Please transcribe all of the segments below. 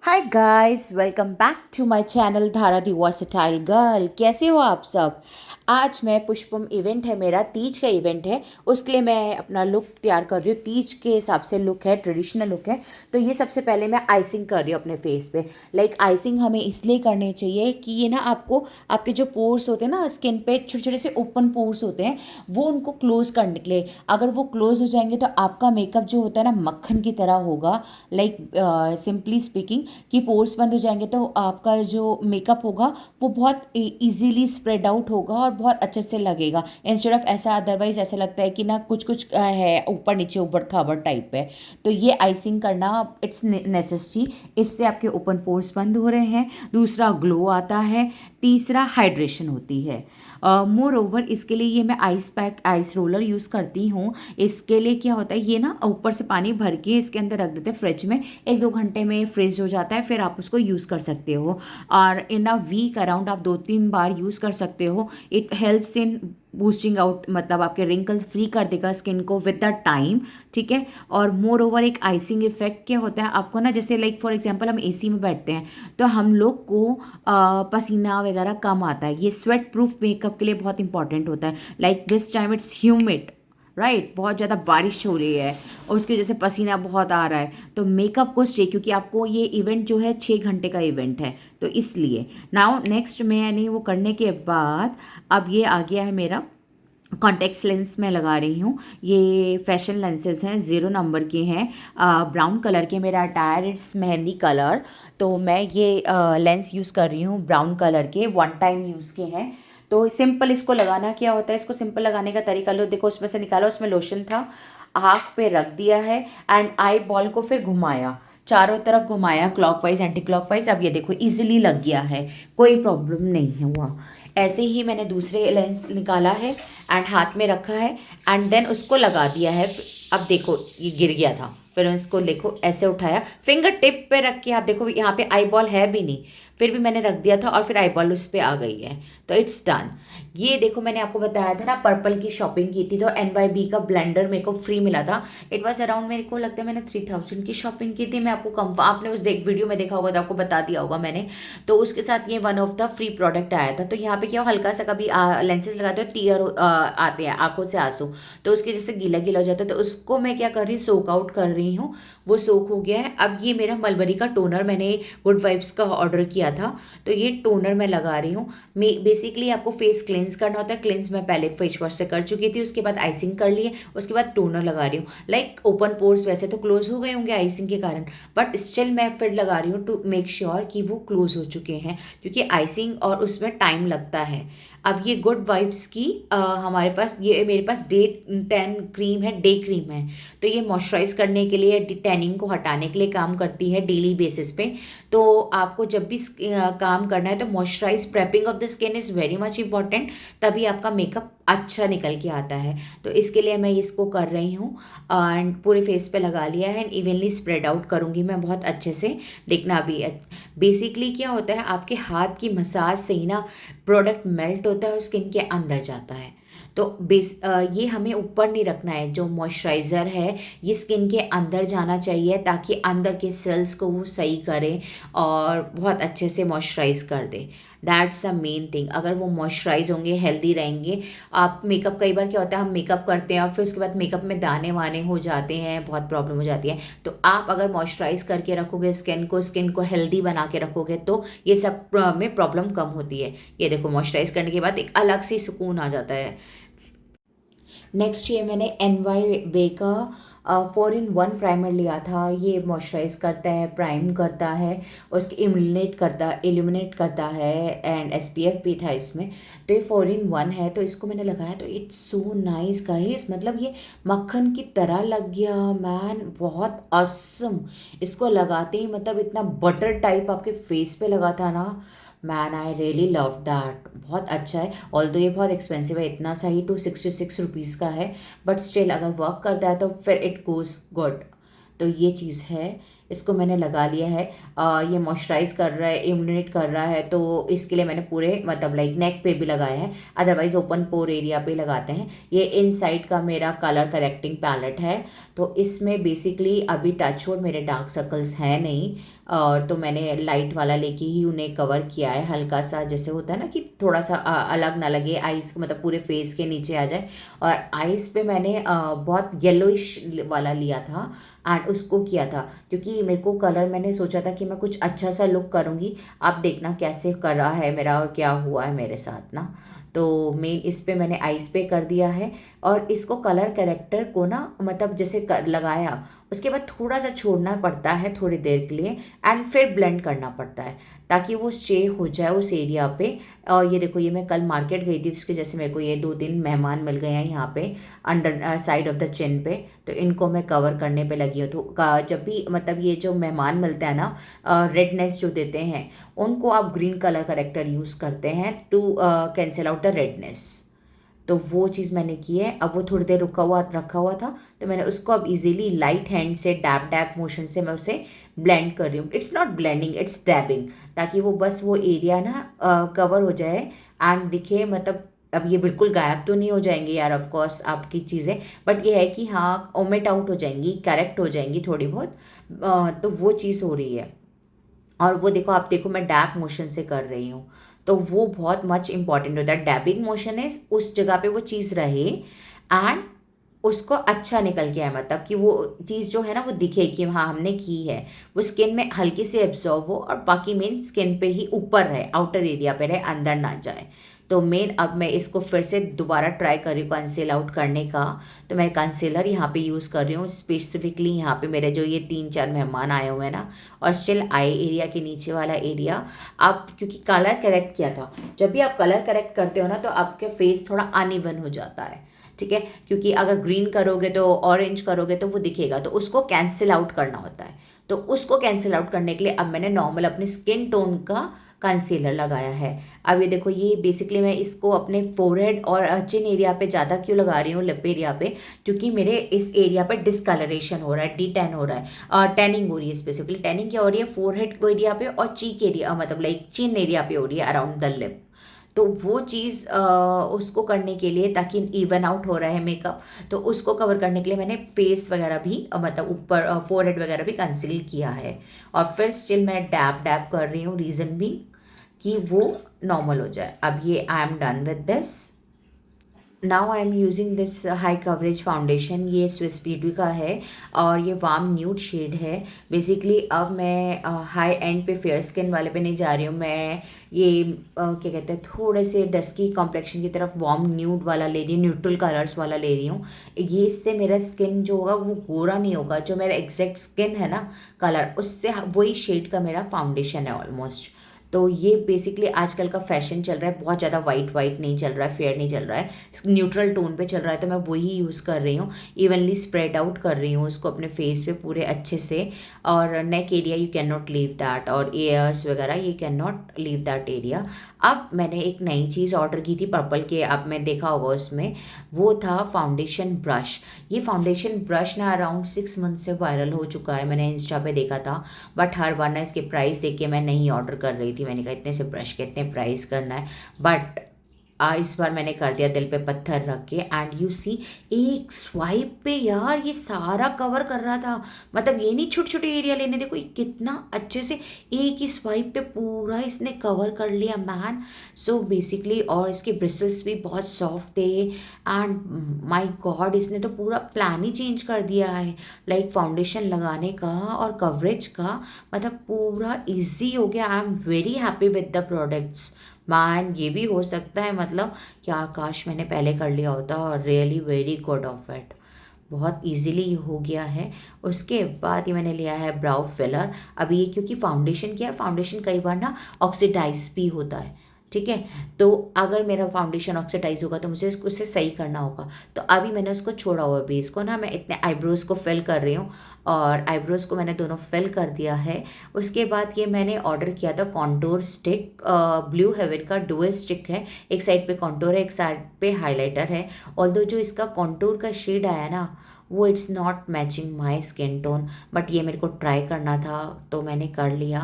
Hi guys, welcome back to my channel Dhara the versatile girl. कैसे हो आप सब। आज मैं पुष्पम इवेंट है मेरा, तीज का इवेंट है, उसके लिए मैं अपना लुक तैयार कर रही हूँ। तीज के हिसाब से लुक है, ट्रेडिशनल लुक है। तो ये सबसे पहले मैं आइसिंग कर रही हूँ अपने फेस पे। आइसिंग हमें इसलिए करनी चाहिए कि ये ना आपको आपके जो पोर्स होते हैं ना स्किन पे, छोटे छोटे से ओपन पोर्स होते हैं, वो उनको क्लोज करने के लिए। अगर वो क्लोज हो जाएंगे तो आपका मेकअप जो होता है ना मक्खन की तरह होगा। सिंपली स्पीकिंग कि पोर्स बंद हो जाएंगे तो आपका जो मेकअप होगा वो बहुत इजीली स्प्रेड आउट होगा और बहुत अच्छे से लगेगा, इंस्टेड ऑफ ऐसा अदरवाइज ऐसा लगता है कि ना कुछ कुछ है ऊपर नीचे ऊबड़ खाबड़ टाइप है। तो ये आइसिंग करना इट्स नेसेसरी। इससे आपके ओपन पोर्स बंद हो रहे हैं, दूसरा ग्लो आता है, तीसरा हाइड्रेशन होती है। मोर ओवर इसके लिए ये मैं ice pack ice roller use करती हूँ। इसके लिए क्या होता है, ये ना ऊपर से पानी भर के इसके अंदर रख देते हैं फ्रिज में, 1-2 घंटे में फ्रीज हो जाता है, फिर आप उसको यूज़ कर सकते हो। और इन अ वीक अराउंड आप 2-3 बार यूज़ कर सकते हो। It helps in boosting out, मतलब आपके रिंकल्स फ्री कर देगा स्किन को विद द टाइम। ठीक है। और मोर ओवर एक आइसिंग इफेक्ट क्या होता है आपको ना, जैसे फॉर एग्जांपल हम एसी में बैठते हैं तो हम लोग को पसीना वगैरह कम आता है। ये स्वेट प्रूफ मेकअप के लिए बहुत इंपॉर्टेंट होता है। This time it's humid, right, बहुत ज़्यादा बारिश हो रही है और उसकी वजह से पसीना बहुत आ रहा है, तो मेकअप को स्टे, क्योंकि आपको ये इवेंट जो है 6 घंटे का इवेंट है, तो इसलिए नाउ नेक्स्ट मैंने वो करने के बाद अब ये आ गया है मेरा कॉन्टेक्ट लेंस मैं लगा रही हूँ। ये फैशन लेंसेज हैं, 0 नंबर के हैं, ब्राउन कलर के। मेरा अटायर इट्स मेहंदी कलर, तो मैं ये लेंस यूज़ कर रही हूँ ब्राउन कलर के, वन टाइम यूज़ के हैं। तो सिंपल इसको लगाना क्या होता है, इसको सिंपल लगाने का तरीका लो, देखो उसमें से निकाला, उसमें लोशन था, आँख पे रख दिया है एंड आई बॉल को फिर घुमाया, चारों तरफ घुमाया, क्लॉकवाइज एंटी क्लॉकवाइज। अब ये देखो इजीली लग गया है, कोई प्रॉब्लम नहीं हुआ। ऐसे ही मैंने दूसरे लेंस निकाला है एंड हाथ में रखा है एंड देन उसको लगा दिया है। अब देखो ये गिर गया था, फिर इसको देखो ऐसे उठाया, फिंगर टिप पे रख के, आप देखो यहाँ पे आई बॉल है भी नहीं, फिर भी मैंने रख दिया था और फिर आई बॉल उस पर आ गई है, तो इट्स डन। ये देखो मैंने आपको बताया था ना, पर्पल की शॉपिंग की थी तो NYB का ब्लेंडर मेरे को फ्री मिला था। इट वॉज अराउंड, मेरे को लगता है मैंने 3000 की शॉपिंग की थी। मैं आपको कम, आपने उस वीडियो में देखा होगा तो आपको बता दिया होगा मैंने। तो उसके साथ ये one of the free product आया था। तो यहाँ पे क्या हल्का सा कभी लेंसेज लगाते हो टीयर आते हैं आंखों से आंसू, तो उसकी जैसे गीला गीला हो जाता है, तो उसको मैं क्या कर रही हूँ, सोक आउट कर रही हूँ। वो सोक हो गया है। अब ये मेरा मलबरी का टोनर, मैंने गुड वाइब्स का ऑर्डर किया था, तो ये टोनर मैं लगा रही हूँ। बेसिकली आपको फेस क्लेंस करना होता है। क्लेंस मैं पहले फेस वॉश से कर चुकी थी, उसके बाद आइसिंग कर लिए, उसके बाद टोनर लगा रही हूँ। ओपन पोर्स वैसे तो क्लोज हो गए होंगे आइसिंग के कारण, बट स्टिल मैं फिर लगा रही हूँ टू मेक श्योर कि वो क्लोज हो चुके हैं, क्योंकि आइसिंग और उसमें टाइम लगता है। अब ये गुड वाइब्स की हमारे पास, ये मेरे पास डे 10 क्रीम है, डे क्रीम है। तो ये मॉइस्चराइज करने के लिए, टैनिंग को हटाने के लिए काम करती है डेली बेसिस पे। तो आपको जब भी काम करना है तो moisturize prepping of the skin is very much important, तभी आपका मेकअप अच्छा निकल के आता है। तो इसके लिए मैं इसको कर रही हूँ एंड पूरे फेस पे लगा लिया है एंड इवनली स्प्रेड आउट करूँगी मैं बहुत अच्छे से। देखना भी बेसिकली क्या होता है, आपके हाथ की मसाज से ही ना प्रोडक्ट मेल्ट होता है और स्किन के अंदर जाता है। तो ये हमें ऊपर नहीं रखना है, जो मॉइस्चराइज़र है ये स्किन के अंदर जाना चाहिए, ताकि अंदर के सेल्स को वो सही करे और बहुत अच्छे से मॉइस्चराइज कर दे। That's a main thing. अगर वो मॉइस्चराइज होंगे, हेल्दी रहेंगे। आप मेकअप, कई बार क्या होता है हम मेकअप करते हैं और फिर उसके बाद मेकअप में दाने वाने हो जाते हैं, बहुत प्रॉब्लम हो जाती है। तो आप अगर मॉइस्चराइज करके रखोगे स्किन को हेल्दी बना के रखोगे तो ये सब में प्रॉब्लम कम होती है। ये देखो मॉइस्चराइज करने के बाद एक अलग से सुकून आ जाता है। नेक्स्ट ये मैंने NYB का 4-in-1 प्राइमर लिया था। ये मॉइस्चराइज करता है, प्राइम करता है, उसके इल्यूमिनेट करता है एंड SPF भी था इसमें। तो ये 4-in-1 है, तो इसको मैंने लगाया तो इट्स सो नाइस गाइस, मतलब ये मक्खन की तरह लग गया मैन, बहुत ऑसम। इसको लगाते ही मतलब इतना बटर टाइप आपके फेस पे लगा था ना man, I really love that. बहुत अच्छा है, ऑल्दो ये बहुत एक्सपेंसिव है, इतना सा ही 266 रुपीज़ का है, बट स्टिल अगर वर्क करता है तो फिर इट गोज़ गुड। तो ये चीज़ है। इसको मैंने लगा लिया है। ये मॉइस्चराइज कर रहा है, इम्यूनेट कर रहा है, तो इसके लिए मैंने पूरे मतलब लाइक नेक पे भी लगाया है, अदरवाइज ओपन पोर एरिया पे लगाते हैं। ये इनसाइड का मेरा कलर करेक्टिंग पैलेट है। तो इसमें बेसिकली अभी टचवुड मेरे डार्क सर्कल्स हैं नहीं, और तो मैंने लाइट वाला लेके ही उन्हें कवर किया है हल्का सा, जैसे होता है ना कि थोड़ा सा अलग ना लगे आइज़, मतलब पूरे फेस के नीचे आ जाए। और आइज़ पे मैंने बहुत येलोइश वाला लिया था एंड उसको किया था, क्योंकि मेरे को कलर मैंने सोचा था कि मैं कुछ अच्छा सा लुक करूँगी। आप देखना कैसे कर रहा है मेरा और क्या हुआ है मेरे साथ ना। तो मेन इस पे मैंने आइस पे कर दिया है, और इसको कलर करेक्टर को ना मतलब जैसे कर लगाया, उसके बाद थोड़ा सा छोड़ना पड़ता है थोड़ी देर के लिए, एंड फिर ब्लेंड करना पड़ता है ताकि वो स्टे हो जाए उस एरिया पे। और ये देखो, ये मैं कल मार्केट गई थी, इसके जैसे मेरे को ये 2-3 मेहमान मिल गए हैं यहाँ पे under side of the chin पे, तो इनको मैं कवर करने पे लगी हूँ। तो जब भी मतलब ये जो मेहमान मिलते हैं ना, रेडनेस जो देते हैं, उनको आप ग्रीन कलर करेक्टर यूज़ करते हैं to cancel out the redness. तो वो चीज़ मैंने की है। अब वो थोड़ी देर रखा हुआ था, तो मैंने उसको अब इजीली लाइट हैंड से डैब डैब मोशन से मैं उसे ब्लेंड कर रही हूँ। इट्स नॉट ब्लेंडिंग, इट्स डैबिंग, ताकि वो बस वो एरिया ना कवर हो जाए एंड दिखे। मतलब अब ये बिल्कुल गायब तो नहीं हो जाएंगे यार, ऑफ कोर्स आपकी चीज़ें, बट ये है कि हाँ ओमिट आउट हो जाएंगी, करेक्ट हो जाएंगी थोड़ी बहुत। तो वो चीज़ हो रही है। और वो देखो, आप देखो मैं डैब मोशन से कर रही हूँ, तो वो बहुत मच इंपॉर्टेंट होता है। डैबिंग मोशन है उस जगह पे वो चीज़ रहे एंड उसको अच्छा निकल के आए, मतलब कि वो चीज़ जो है ना वो दिखे कि हाँ हमने की है, वो स्किन में हल्की से एब्जॉर्व हो, और बाकी मेन स्किन पे ही ऊपर रहे, आउटर एरिया पे रहे, अंदर ना जाए। तो मेन अब मैं इसको फिर से दोबारा ट्राई कर रही हूँ कंसील आउट करने का। तो मैं कंसीलर यहाँ पे यूज़ कर रही हूँ स्पेसिफिकली यहाँ पे मेरे जो ये 3-4 मेहमान आए हुए हैं ना, और स्टिल आई एरिया के नीचे वाला एरिया। आप क्योंकि कलर करेक्ट किया था, जब भी आप कलर करेक्ट करते हो ना, तो आपके फेस थोड़ा अनइवन हो जाता है, ठीक है, क्योंकि अगर ग्रीन करोगे तो ऑरेंज करोगे तो वो दिखेगा, तो उसको कैंसिल आउट करना होता है। तो उसको कैंसिल आउट करने के लिए अब मैंने नॉर्मल अपने स्किन टोन का कंसीलर लगाया है। अब ये देखो, ये बेसिकली मैं इसको अपने फोरहेड और चिन एरिया पे ज़्यादा क्यों लगा रही हूँ, लिप एरिया पे, क्योंकि मेरे इस एरिया पे डिस्कलरेशन हो रहा है, डी टैन हो रहा है, टैनिंग हो रही है। स्पेसिफिकली टैनिंग क्या हो रही है, फोरहेड एरिया पे और चीक एरिया, मतलब लाइक चिन एरिया पे हो रही है, अराउंड द लिप। तो वो चीज़ उसको करने के लिए, ताकि इवन आउट हो रहा है मेकअप, तो उसको कवर करने के लिए मैंने फेस वगैरह भी मतलब ऊपर फोरहेड वगैरह भी कंसील किया है। और फिर स्टिल मैं डैब डैब कर रही हूँ, रीज़न भी कि वो नॉर्मल हो जाए। अब ये I am done with this. Now I am using this high coverage foundation, ये स्विस ब्यूटी का है और ये वार्म न्यूड शेड है। बेसिकली अब मैं हाई एंड पे फेयर स्किन वाले पे नहीं जा रही हूँ, मैं ये क्या कहते हैं, थोड़े से डस्की कॉम्प्लेक्शन की तरफ वार्म न्यूड वाला ले रही हूँ, न्यूट्रल कलर्स वाला ले रही हूँ। ये इससे मेरा स्किन जो होगा वो गोरा नहीं होगा, जो मेरा एग्जैक्ट स्किन है ना कलर, उससे वही शेड का मेरा फाउंडेशन है ऑलमोस्ट। तो ये बेसिकली आजकल का फैशन चल रहा है, बहुत ज़्यादा वाइट वाइट नहीं चल रहा है, फेयर नहीं चल रहा है, न्यूट्रल टोन पे चल रहा है, तो मैं वही यूज़ कर रही हूँ। इवनली स्प्रेड आउट कर रही हूँ उसको अपने फेस पे पूरे अच्छे से। और neck area you can not leave that, और एयर्स वगैरह ये can not leave that area. अब मैंने एक नई चीज़ ऑर्डर की थी पर्पल के, अब मैं देखा होगा उसमें, वो था फाउंडेशन ब्रश। ये फाउंडेशन ब्रश ना अराउंड 6 मंथ से वायरल हो चुका है, मैंने इंस्टा पे देखा था, बट हर बार ना इसके प्राइस देख के मैं नहीं ऑर्डर कर रही थी। मैंने कहा इतने से ब्रश के इतने प्राइस करना है, बट इस बार मैंने कर दिया दिल पे पत्थर रख के। एंड यू सी, एक स्वाइप पे यार ये सारा कवर कर रहा था, मतलब ये नहीं छोटे छोटे एरिया लेने, देखो ये कितना अच्छे से एक ही स्वाइप पे पूरा इसने कवर कर लिया मैन। सो बेसिकली, और इसके ब्रिसल्स भी बहुत सॉफ्ट थे, एंड माय गॉड इसने तो पूरा प्लान ही चेंज कर दिया है, लाइक फाउंडेशन लगाने का और कवरेज का, मतलब पूरा इजी हो गया। I am very happy with the products man. ये भी हो सकता है मतलब क्या, काश मैंने पहले कर लिया होता, और really very good of it, बहुत इजीली हो गया है। उसके बाद ये मैंने लिया है ब्राउ फिलर। अभी ये क्योंकि फाउंडेशन किया है, फाउंडेशन कई बार ना ऑक्सीडाइज भी होता है, ठीक है, तो अगर मेरा फाउंडेशन ऑक्सीडाइज होगा तो मुझे उसे सही करना होगा। तो अभी मैंने उसको छोड़ा हुआ बेस को ना, मैं इतने आईब्रोज़ को फिल कर रही हूँ, और आईब्रोज़ को मैंने दोनों फिल कर दिया है। उसके बाद ये मैंने ऑर्डर किया था कॉन्टोर स्टिक, ब्लू हेवन का डुअल स्टिक है, एक साइड पे कॉन्टोर है, एक साइड पे हाइलाइटर है। ऑल्दो जो इसका कॉन्टोर का शेड आया ना, वो it's not matching my skin tone, but ये मेरे को ट्राई करना था तो मैंने कर लिया।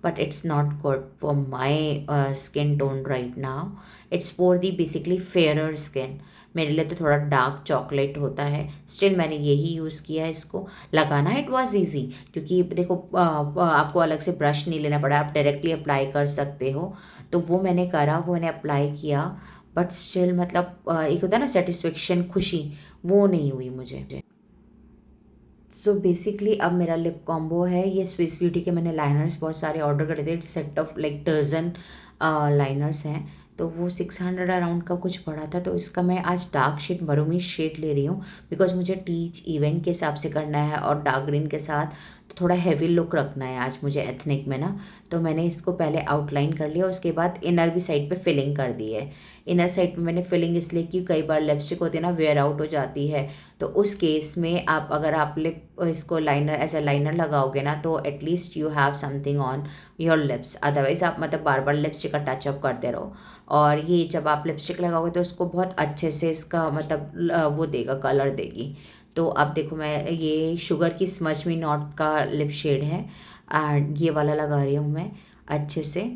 But it's not good for my skin tone right now. It's for the basically fairer skin. मेरे लिए तो थोड़ा डार्क चॉकलेट होता है। स्टिल मैंने यही यूज़ किया है इसको। लगाना इट वाज इजी, क्योंकि देखो आपको अलग से ब्रश नहीं लेना पड़ा, आप डायरेक्टली अप्लाई कर सकते हो। तो वो मैंने करा, वो मैंने अप्लाई किया। बट स्टिल मतलब एक होता है ना सेटिस्फेक्शन, खुशी, वो नहीं हुई मुझे। सो बेसिकली अब मेरा लिप कॉम्बो है ये स्विस ब्यूटी के। मैंने लाइनर्स बहुत सारे ऑर्डर करे थे, set of like dozen liners हैं। तो वो 600 अराउंड का कुछ पड़ा था। तो इसका मैं आज डार्क शेड, मरूमी शेड ले रही हूँ, बिकॉज मुझे टीच इवेंट के हिसाब से करना है और डार्क ग्रीन के साथ तो थोड़ा हैवी लुक रखना है आज मुझे एथनिक में ना। तो मैंने इसको पहले आउटलाइन कर लिया, उसके बाद इनर भी साइड पे फिलिंग कर दी है। इनर साइड पे मैंने फिलिंग इसलिए की, कई बार लिपस्टिक होती है ना वेयर आउट हो जाती है, तो उस केस में आप अगर आप लिप इसको लाइनर एज अ लाइनर लगाओगे ना, तो at least you have something on your lips. Otherwise आप मतलब बार बार लिपस्टिक का टचअप करते रहो। और ये जब आप लिपस्टिक लगाओगे तो उसको बहुत अच्छे से इसका मतलब वो देगा, कलर देगी। तो अब देखो मैं ये शुगर की स्मच मी नॉट का लिप शेड है, एंड ये वाला लगा रही हूँ मैं अच्छे से।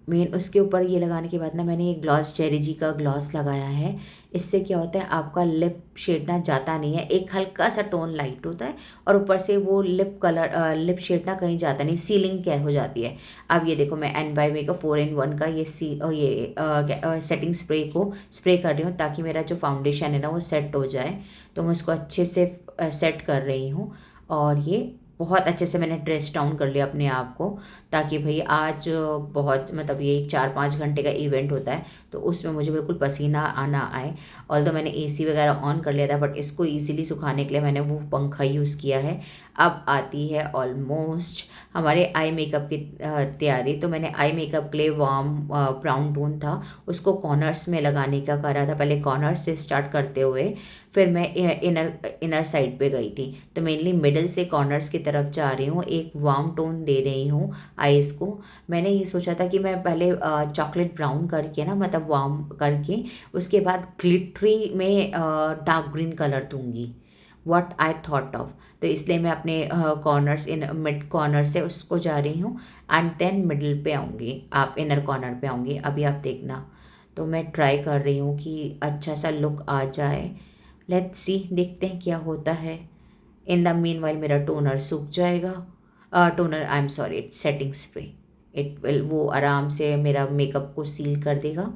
मेन उसके ऊपर ये लगाने के बाद ना मैंने ये ग्लॉस, जेरी जी का ग्लॉस लगाया है। इससे क्या होता है, आपका लिप शेड ना जाता नहीं है, एक हल्का सा टोन लाइट होता है, और ऊपर से वो लिप कलर लिप शेड ना कहीं जाता नहीं, सीलिंग क्या हो जाती है। अब ये देखो मैं एन बाई मेकअप 4-in-1 का ये सेटिंग स्प्रे को स्प्रे कर रही हूँ, ताकि मेरा जो फाउंडेशन है ना वो सेट हो जाए। तो मैं उसको अच्छे से सेट कर रही हूँ। और ये बहुत अच्छे से मैंने ड्रेस डाउन कर लिया अपने आप को, ताकि भाई आज बहुत मतलब ये 4-5 घंटे का इवेंट होता है, तो उसमें मुझे बिल्कुल पसीना आना आए। ऑल्दो मैंने एसी वगैरह ऑन कर लिया था, बट इसको इजीली सुखाने के लिए मैंने वो पंखा यूज़ किया है। अब आती है ऑलमोस्ट हमारे आई मेकअप की तैयारी। तो मैंने आई मेकअप के लिए वार्म ब्राउन टोन था, उसको कॉर्नर्स में लगाने का करा था। पहले कॉर्नर्स से स्टार्ट करते हुए फिर मैं इनर इनर साइड पे गई थी। तो मेनली मिडल से कॉर्नर्स की तरफ जा रही हूँ, एक वार्म टोन दे रही हूँ आईज़ को। मैंने ये सोचा था कि मैं पहले चॉकलेट ब्राउन करके ना, मतलब वार्म करके, उसके बाद ग्लिटरी में डार्क ग्रीन कलर दूंगी, वट आई थॉट ऑफ। तो इसलिए मैं अपने कॉर्नर्स, इन मिड कॉर्नर से उसको जा रही हूँ, एंड देन मिडल पे आऊँगी, आप इनर कॉर्नर पे आऊँगी। अभी आप देखना। तो मैं ट्राई कर रही हूँ कि अच्छा सा लुक आ जाए। लेट्स सी, देखते हैं क्या होता है। इन द मीन वाइल मेरा टोनर सूख जाएगा। Toner, I am sorry, it's setting spray. It will, वो आराम से मेरा मेकअप को सील कर देगा।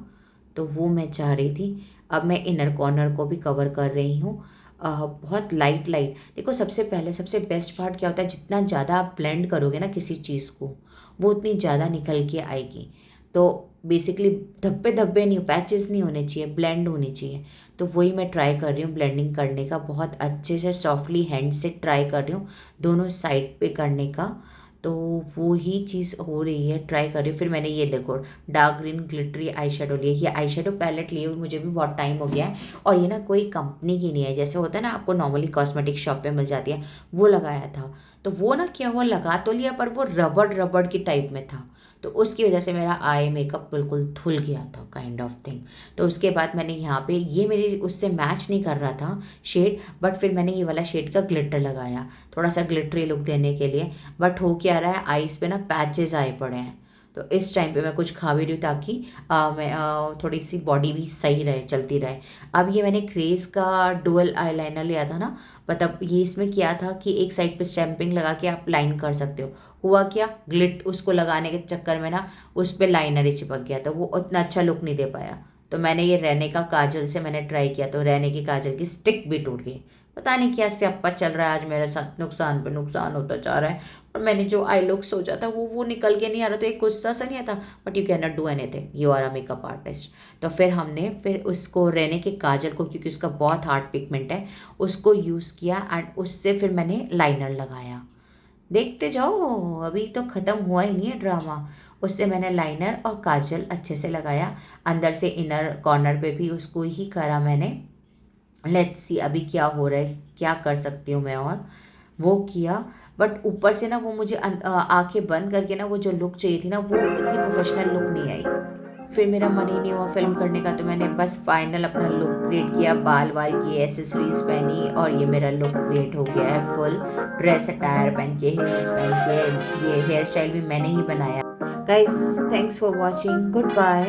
तो वो मैं चाह रही थी। अब मैं इनर कॉर्नर को भी कवर कर रही हूँ। बहुत लाइट लाइट। देखो सबसे पहले सबसे बेस्ट पार्ट क्या होता है, जितना ज़्यादा आप ब्लेंड करोगे ना किसी चीज़ को, वो उतनी ज़्यादा निकल के आएगी। तो बेसिकली धब्बे धब्बे नहीं, पैचेस नहीं होने चाहिए, ब्लेंड होनी चाहिए। तो वही मैं ट्राई कर रही हूँ ब्लेंडिंग करने का, बहुत अच्छे से सॉफ्टली हैंड से ट्राई कर रही हूँ दोनों साइड पे करने का। तो वो ही चीज़ हो रही है, ट्राई कर रही हूँ। फिर मैंने ये देखो dark green glittery eye shadow लिया। ये आई शेडो पैलेट लिए हुए मुझे भी बहुत टाइम हो गया है, और ये ना कोई कंपनी की नहीं है, जैसे होता है ना आपको नॉर्मली कॉस्मेटिक शॉप पे मिल जाती है, वो लगाया था। तो वो ना क्या हुआ, लगा तो लिया पर वो रबड़ रबड़ की टाइप में था, तो उसकी वजह से मेरा आई मेकअप बिल्कुल धुल गया था, काइंड ऑफ थिंग। तो उसके बाद मैंने यहाँ पे ये मेरे उससे मैच नहीं कर रहा था शेड, बट फिर मैंने ये वाला शेड का ग्लिटर लगाया, थोड़ा सा ग्लिटरी लुक देने के लिए। बट हो क्या रहा है, आईज पे ना पैचेस आए पड़े हैं। तो इस टाइम पे मैं कुछ खा भी रही हूँ, ताकि मैं थोड़ी सी बॉडी भी सही रहे, चलती रहे। अब ये मैंने क्रेज़ का डुअल आईलाइनर लिया था ना, मतलब ये इसमें किया था कि एक साइड पे स्टैम्पिंग लगा के आप लाइन कर सकते हो। हुआ क्या, ग्लिट उसको लगाने के चक्कर में ना उस पर लाइनर ही चिपक गया, तो वो उतना अच्छा लुक नहीं दे पाया। तो मैंने ये रहने का काजल से मैंने ट्राई किया, तो रहने की काजल की स्टिक भी टूट गई। पता नहीं क्या स्यापा चल रहा है आज मेरे साथ, नुकसान पे नुकसान होता जा रहा है। और मैंने जो आई लुक सोचा था वो निकल के नहीं आ रहा, तो एक गुस्सा सा नहीं आता, but you can not do anything, you are a makeup artist. तो फिर हमने फिर उसको रहने के काजल को, क्योंकि उसका बहुत हार्ड पिगमेंट है, उसको यूज़ किया, एंड उससे फिर मैंने लाइनर लगाया। देखते जाओ, अभी तो ख़त्म हुआ ही नहीं है ड्रामा। उससे मैंने लाइनर और काजल अच्छे से लगाया, अंदर से इनर कॉर्नर पे भी उसको ही करा मैंने। लेट्स सी अभी क्या हो रहा है, क्या कर सकती हूँ मैं, और वो किया। बट ऊपर से ना वो मुझे आंखें बंद करके ना वो जो लुक चाहिए थी ना, वो इतनी प्रोफेशनल लुक नहीं आई। फिर मेरा मन ही नहीं हुआ फिल्म करने का, तो मैंने बस फाइनल अपना लुक क्रिएट किया, बाल वाल किए, एसेसरीज पहनी और ये मेरा लुक क्रिएट हो गया है। फुल ड्रेस अटायर पहन के, हील्स पहन के, ये हेयर स्टाइल भी मैंने ही बनाया। Guys, thanks for watching, good bye.